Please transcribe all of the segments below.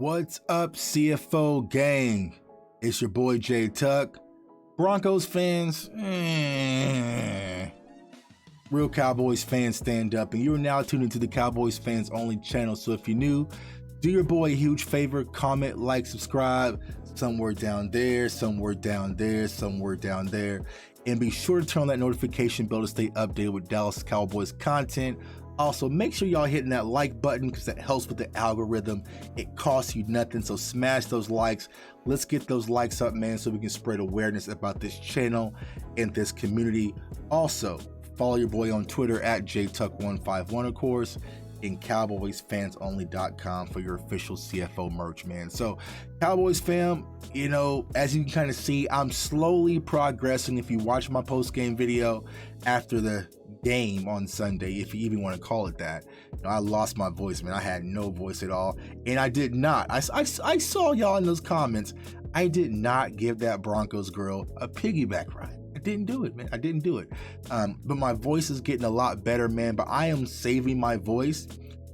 What's up, CFO gang? It's your boy J Tuck. Broncos fans, real Cowboys fans stand up, and you're now tuned into the Cowboys fans only channel. So if you're new, do your boy a huge favor, comment, like, subscribe, somewhere down there, somewhere down there, somewhere down there. And be sure to turn on that notification bell to stay updated with Dallas Cowboys content. Also, make sure y'all hitting that like button because that helps with the algorithm. It costs you nothing, so smash those likes. Let's get those likes up, man, so we can spread awareness about this channel and this community. Also, follow your boy on Twitter at JTuck151, of course, and CowboysFansOnly.com for your official CFO merch, man. So, Cowboys fam, you know, as you can kind of see, I'm slowly progressing. If you watch my post-game video after the game on Sunday, if you even want to call it that, you know, I lost my voice, man. I had no voice at all, and I did not. I saw y'all in those comments. I did not give that Broncos girl a piggyback ride. I didn't do it, man. I didn't do it. But my voice is getting a lot better, man. But I am saving my voice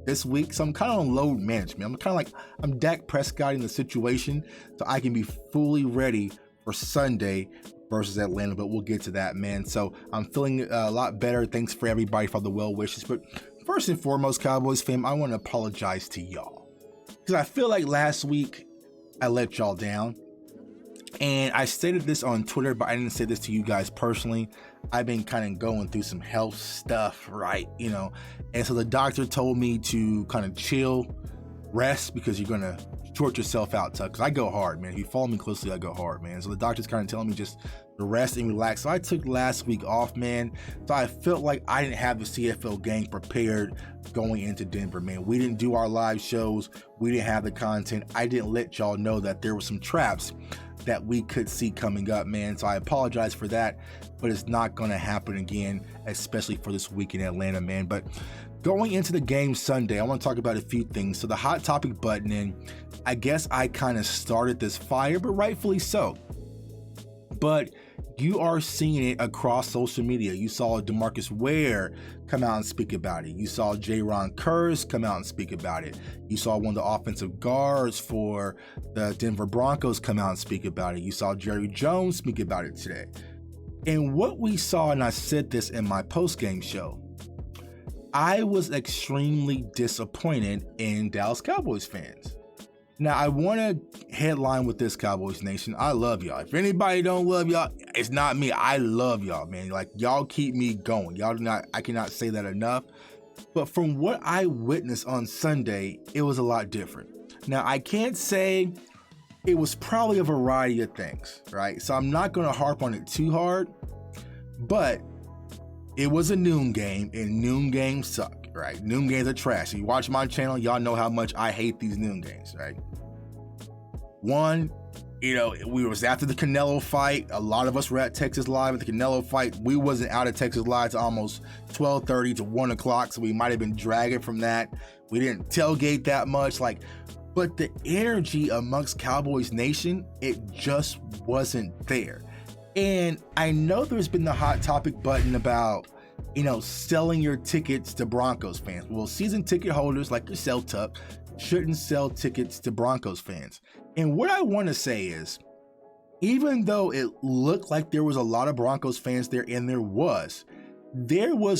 this week, so I'm kind of on load management. I'm kind of like I'm Dak Prescott in the situation, so I can be fully ready for Sunday versus Atlanta, but we'll get to that, man. So I'm feeling a lot better. Thanks for everybody for the well wishes. But first and foremost, Cowboys fam, I want to apologize to y'all because I feel like last week I let y'all down. And I stated this on Twitter, but I didn't say this to you guys personally. I've been kind of going through some health stuff, right? You know, and so the doctor told me to kind of chill, rest, because you're going to short yourself out, Tuck. Because I go hard, man. If you follow me closely, I go hard, man. So the doctor's kind of telling me just to rest and relax. So I took last week off, man. So I felt like I didn't have the CFL gang prepared going into Denver, man. We didn't do our live shows. We didn't have the content. I didn't let y'all know that there were some traps that we could see coming up, man. So I apologize for that, but it's not going to happen again, especially for this week in Atlanta, man. But going into the game Sunday, I want to talk about a few things. So the hot topic button, and I guess I kind of started this fire, but rightfully so. But you are seeing it across social media. You saw DeMarcus Ware come out and speak about it. You saw Jaron Kearse come out and speak about it. You saw one of the offensive guards for the Denver Broncos come out and speak about it. You saw Jerry Jones speak about it today. And what we saw, and I said this in my post-game show, I was extremely disappointed in Dallas Cowboys fans. Now, I want to headline with this, Cowboys Nation. I love y'all. If anybody don't love y'all, it's not me. I love y'all, man. Like, y'all keep me going. Y'all do not, I cannot say that enough. But from what I witnessed on Sunday, it was a lot different. Now, I can't say it was probably a variety of things, right? So I'm not going to harp on it too hard, but it was a noon game, and noon games suck. Right, noon games are trash. If you watch my channel, y'all know how much I hate these noon games, right? One, you know, we was after the Canelo fight. A lot of us were at Texas Live at the Canelo fight. We wasn't out at Texas Live to almost 12:30 to 1 o'clock, so we might have been dragging from that. We didn't tailgate that much, like, but the energy amongst Cowboys Nation, it just wasn't there. And I know there's been the hot topic button about, you know, selling your tickets to Broncos fans. Well, season ticket holders like yourself, Tuck, shouldn't sell tickets to Broncos fans. And what I want to say is, even though it looked like there was a lot of Broncos fans there, and there was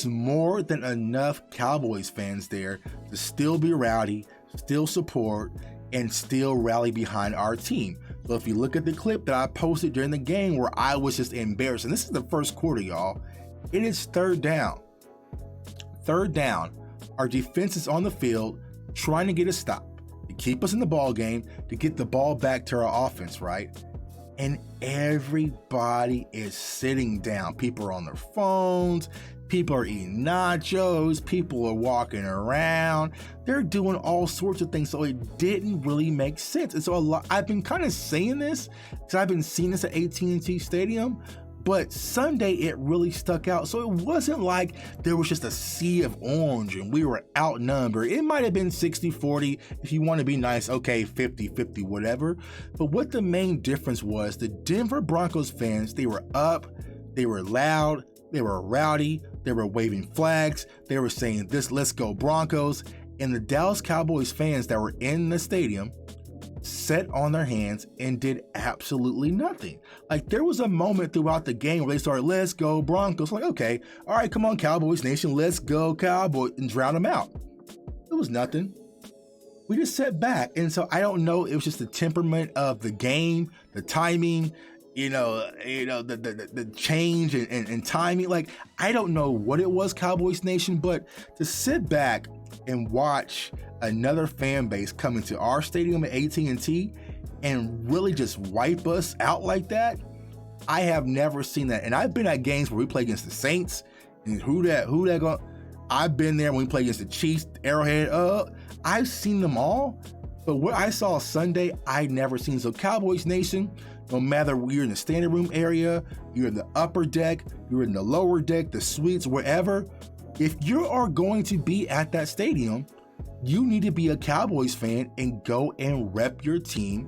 more than enough Cowboys fans there to still be rowdy, still support, and still rally behind our team. So if you look at the clip that I posted during the game where I was just embarrassed, and this is the first quarter, y'all. It is third down. Third down. Our defense is on the field trying to get a stop, to keep us in the ball game, to get the ball back to our offense, right? And everybody is sitting down. People are on their phones. People are eating nachos. People are walking around. They're doing all sorts of things. So it didn't really make sense. And so I've been kind of saying this because I've been seeing this at AT&T Stadium. But Sunday, it really stuck out. So it wasn't like there was just a sea of orange and we were outnumbered. It might have been 60-40. If you want to be nice, okay, 50-50, whatever. But what the main difference was, the Denver Broncos fans, they were up, they were loud, they were rowdy, they were waving flags, they were saying this, let's go Broncos. And the Dallas Cowboys fans that were in the stadium sat on their hands and did absolutely nothing. Like, there was a moment throughout the game where they started, let's go Broncos. Like, okay, all right, come on, Cowboys Nation, let's go Cowboys, and drown them out. It was nothing. We just sat back. And so I don't know, it was just the temperament of the game, the timing, the change and timing. Like, I don't know what it was, Cowboys Nation, but to sit back and watch another fan base come into our stadium at AT&T and really just wipe us out like that, I have never seen that. And I've been at games where we play against the Saints, and who that going. I've been there when we play against the Chiefs, Arrowhead. I've seen them all, but what I saw Sunday, I'd never seen. So Cowboys Nation, no matter you're in the standing room area, you're in the upper deck, you're in the lower deck, the suites, wherever, if you are going to be at that stadium, you need to be a Cowboys fan and go and rep your team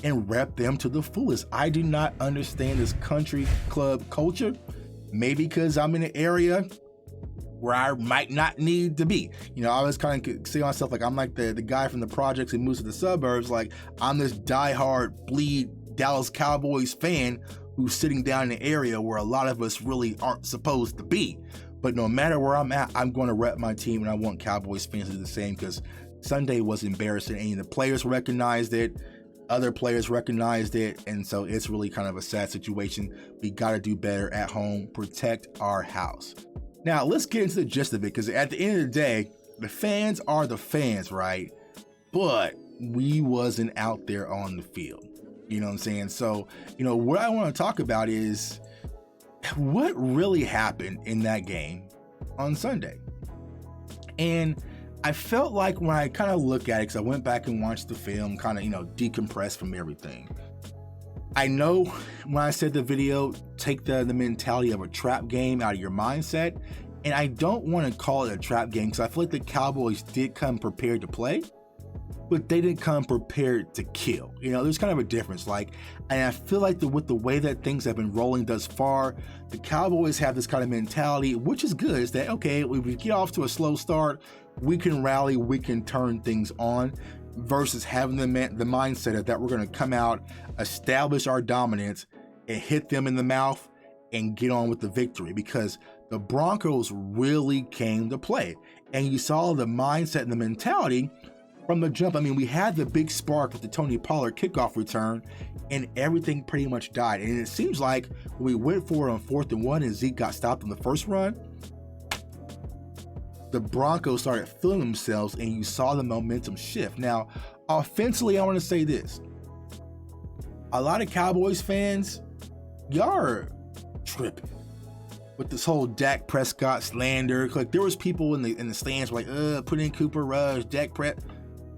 and rep them to the fullest. I do not understand this country club culture. Maybe because I'm in an area where I might not need to be. I always kind of see myself like I'm like the guy from the projects who moves to the suburbs. Like, I'm this diehard bleed Dallas Cowboys fan who's sitting down in an area where a lot of us really aren't supposed to be. But no matter where I'm at, I'm going to rep my team, and I want Cowboys fans to do the same, because Sunday was embarrassing, and the players recognized it, other players recognized it, and so it's really kind of a sad situation. We got to do better at home, protect our house. Now, let's get into the gist of it, because at the end of the day, the fans are the fans, right? But we wasn't out there on the field. You know what I'm saying? So, what I want to talk about is what really happened in that game on Sunday. And I felt like when I kind of look at it, because I went back and watched the film, kind of, decompress from everything. I know when I said the video, take the mentality of a trap game out of your mindset. And I don't want to call it a trap game, because I feel like the Cowboys did come prepared to play, but they didn't come prepared to kill. There's kind of a difference. And I feel like with the way that things have been rolling thus far, the Cowboys have this kind of mentality, which is good, is that, okay, if we get off to a slow start, we can rally, we can turn things on, versus having the mindset of that we're going to come out, establish our dominance, and hit them in the mouth and get on with the victory, because the Broncos really came to play. And you saw the mindset and the mentality from the jump. I mean, we had the big spark with the Tony Pollard kickoff return, and everything pretty much died. And it seems like when we went for it on 4th and 1 and Zeke got stopped on the first run, the Broncos started feeling themselves, and you saw the momentum shift. Now, offensively, I want to say this. A lot of Cowboys fans, y'all are tripping with this whole Dak Prescott slander. Like, there was people in the stands like, put in Cooper Rush, Dak Prescott.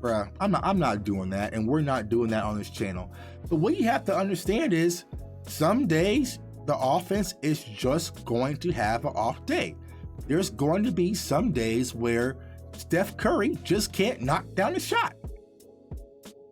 Bruh, I'm not doing that, and we're not doing that on this channel. But what you have to understand is, some days the offense is just going to have an off day. There's going to be some days where Steph Curry just can't knock down a shot.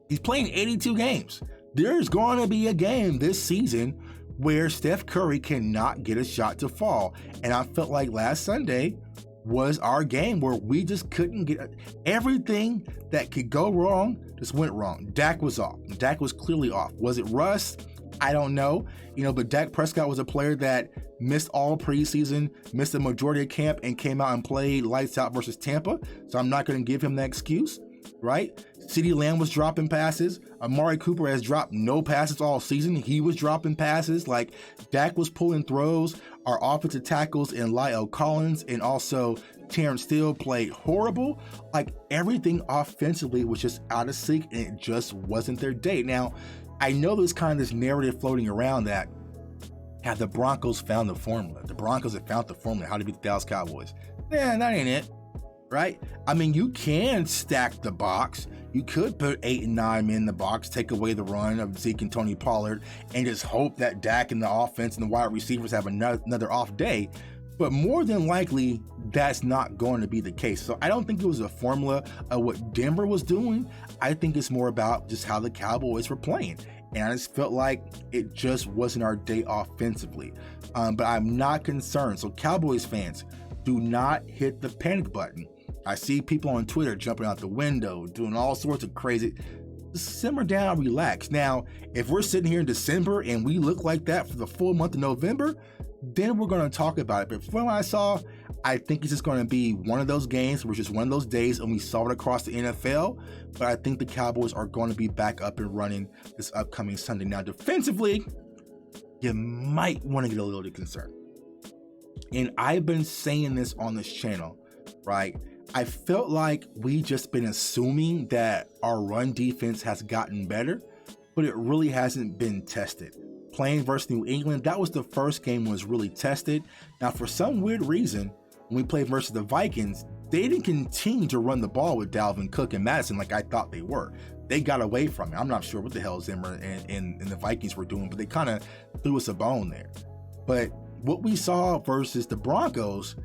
He's playing 82 games. There's going to be a game this season where Steph Curry cannot get a shot to fall. And I felt like last Sunday was our game where we just couldn't get everything that could go wrong, just went wrong. Dak was off. Dak was clearly off. Was it rust? I don't know. But Dak Prescott was a player that missed all preseason, missed the majority of camp, and came out and played lights out versus Tampa. So I'm not going to give him that excuse, right? CeeDee Lamb was dropping passes. Amari Cooper has dropped no passes all season. He was dropping passes. Like, Dak was pulling throws. Our offensive tackles in Lyle Collins and also Terrence Steele played horrible. Like, everything offensively was just out of sync, and it just wasn't their day. Now, I know there's kind of this narrative floating around that have the Broncos found the formula. The Broncos have found the formula how to beat the Dallas Cowboys. Yeah, that ain't it, right? I mean, you can stack the box. You could put 8 and 9 men in the box, take away the run of Zeke and Tony Pollard, and just hope that Dak and the offense and the wide receivers have another off day. But more than likely, that's not going to be the case. So I don't think it was a formula of what Denver was doing. I think it's more about just how the Cowboys were playing. And I just felt like it just wasn't our day offensively. But I'm not concerned. So Cowboys fans, do not hit the panic button. I see people on Twitter jumping out the window, doing all sorts of crazy. just simmer down, relax. Now, if we're sitting here in December and we look like that for the full month of November, then we're going to talk about it. But from what I saw, I think it's just going to be one of those games, which is one of those days, and we saw it across the NFL. But I think the Cowboys are going to be back up and running this upcoming Sunday. Now, defensively, you might want to get a little bit concerned. And I've been saying this on this channel, right? I felt like we just been assuming that our run defense has gotten better, but it really hasn't been tested. Playing versus New England, that was the first game was really tested. Now, for some weird reason, when we played versus the Vikings, they didn't continue to run the ball with Dalvin Cook and Madison like I thought they were. They got away from it. I'm not sure what the hell Zimmer and the Vikings were doing, but they kind of threw us a bone there. But what we saw versus the Broncos,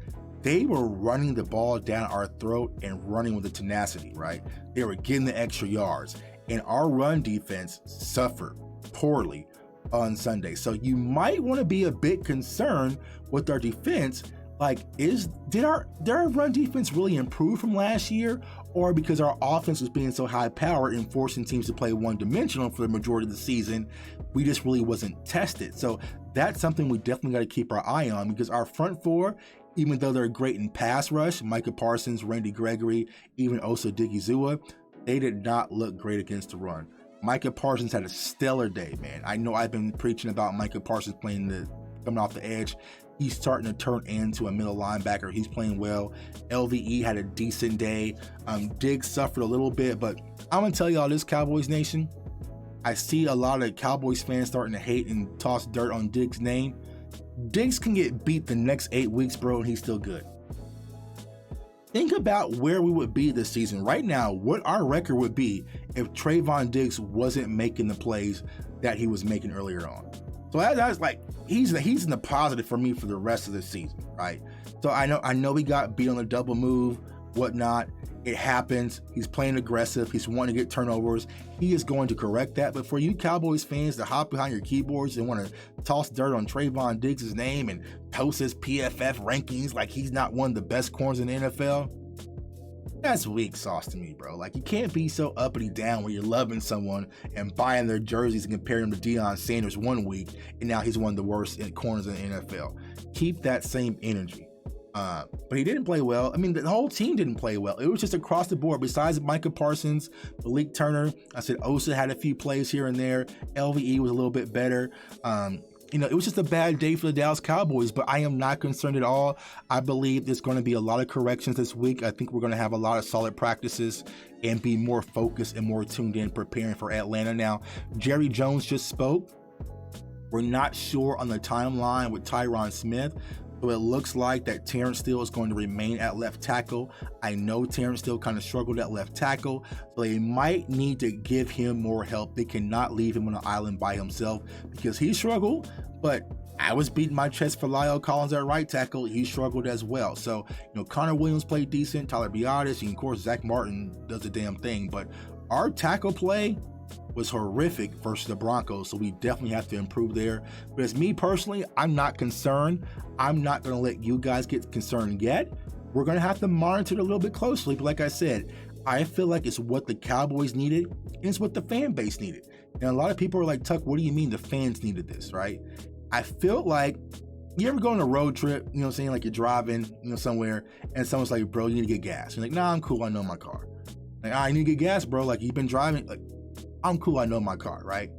they were running the ball down our throat and running with the tenacity, right? They were getting the extra yards, and our run defense suffered poorly on Sunday. So you might want to be a bit concerned with our defense. Like, did our run defense really improve from last year, or because our offense was being so high powered and forcing teams to play one dimensional for the majority of the season, we just really wasn't tested? So that's something we definitely got to keep our eye on, because our front four, even though they're great in pass rush, Micah Parsons, Randy Gregory, even Osa Digizua, they did not look great against the run. Micah Parsons had a stellar day, man. I know I've been preaching about Micah Parsons coming off the edge. He's starting to turn into a middle linebacker. He's playing well. LVE had a decent day. Diggs suffered a little bit, but I'm going to tell y'all this, Cowboys Nation. I see a lot of Cowboys fans starting to hate and toss dirt on Diggs' name. Diggs can get beat the next 8 weeks, bro, and he's still good. Think about where we would be this season. Right now, what our record would be if Trayvon Diggs wasn't making the plays that he was making earlier on. So that's like, he's in the positive for me for the rest of the season, right? So I know we got beat on the double move, whatnot. It happens. He's playing aggressive. He's wanting to get turnovers. He is going to correct that. But for you Cowboys fans to hop behind your keyboards and want to toss dirt on Trayvon Diggs' name and post his PFF rankings like he's not one of the best corners in the NFL, that's weak sauce to me, bro. Like, you can't be so uppity down when you're loving someone and buying their jerseys and comparing them to Deion Sanders one week, and now he's one of the worst corners in the NFL. Keep that same energy. But he didn't play well. I mean, the whole team didn't play well. It was just across the board. Besides Micah Parsons, Malik Turner, I said Osa had a few plays here and there. LVE was a little bit better. It was just a bad day for the Dallas Cowboys, but I am not concerned at all. I believe there's going to be a lot of corrections this week. I think we're going to have a lot of solid practices and be more focused and more tuned in preparing for Atlanta. Now, Jerry Jones just spoke. We're not sure on the timeline with Tyron Smith. So it looks like that Terrence Steele is going to remain at left tackle. I know Terrence Steele kind of struggled at left tackle, so they might need to give him more help. They cannot leave him on an island by himself because he struggled, but I was beating my chest for Lyle Collins at right tackle. He struggled as well. So, Connor Williams played decent, Tyler Biadasz, and of course, Zach Martin does the damn thing. But our tackle play was horrific versus the Broncos, so we definitely have to improve there. But as me personally, I'm not concerned. I'm not going to let you guys get concerned yet. We're going to have to monitor it a little bit closely, but like I said, I feel like it's what the Cowboys needed, and it's what the fan base needed. And a lot of people are like, Tuck, what do you mean the fans needed this, right? I feel like, you ever go on a road trip, like you're driving, somewhere, and someone's like, bro, you need to get gas. You're like, nah, I'm cool, I know my car. Like, I need to get gas, bro. Like, you've been driving, like, I'm cool, I know my car, right?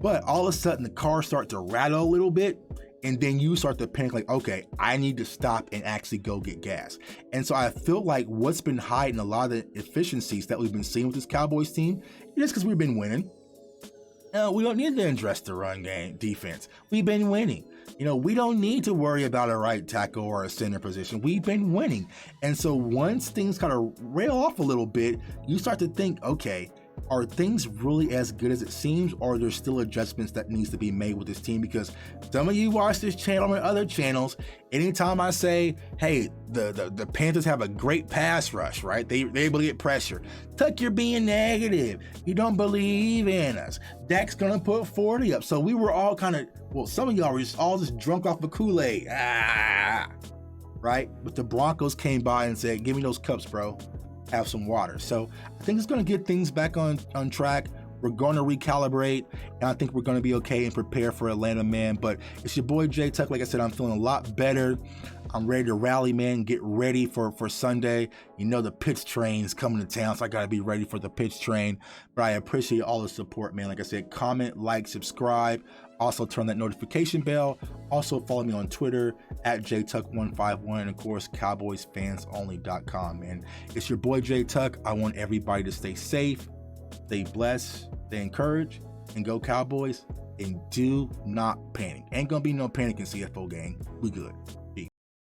But all of a sudden the car starts to rattle a little bit, and then you start to panic like, okay, I need to stop and actually go get gas. And so I feel like what's been hiding a lot of the efficiencies that we've been seeing with this Cowboys team is because we've been winning. We don't need to address the run game defense. We've been winning. We don't need to worry about a right tackle or a center position. We've been winning. And so once things kind of rail off a little bit, you start to think, okay, are things really as good as it seems, or are there still adjustments that needs to be made with this team? Because some of you watch this channel and other channels, anytime I say, hey, the Panthers have a great pass rush, right? They're able to get pressure. Tuck, you're being negative. You don't believe in us. Dak's gonna put 40 up. So we were all kind of, some of y'all were just drunk off the Kool-Aid. Right? But the Broncos came by and said, give me those cups, bro. have some water. So I think it's going to get things back on track. We're going to recalibrate, and I think we're going to be okay and prepare for Atlanta, man. But it's your boy J Tuck. Like I said, I'm feeling a lot better. I'm ready to rally, man. Get ready for Sunday. You know the pitch train's coming to town, so I got to be ready for the pitch train. But I appreciate all the support, man. Like I said, comment, like, subscribe. Also, turn that notification bell. Also, follow me on Twitter at JTuck151, and of course, CowboysFansOnly.com, man. It's your boy J Tuck. I want everybody to stay safe, stay blessed, stay encouraged, and go Cowboys. And do not panic. Ain't gonna be no panic in CFO gang. We good.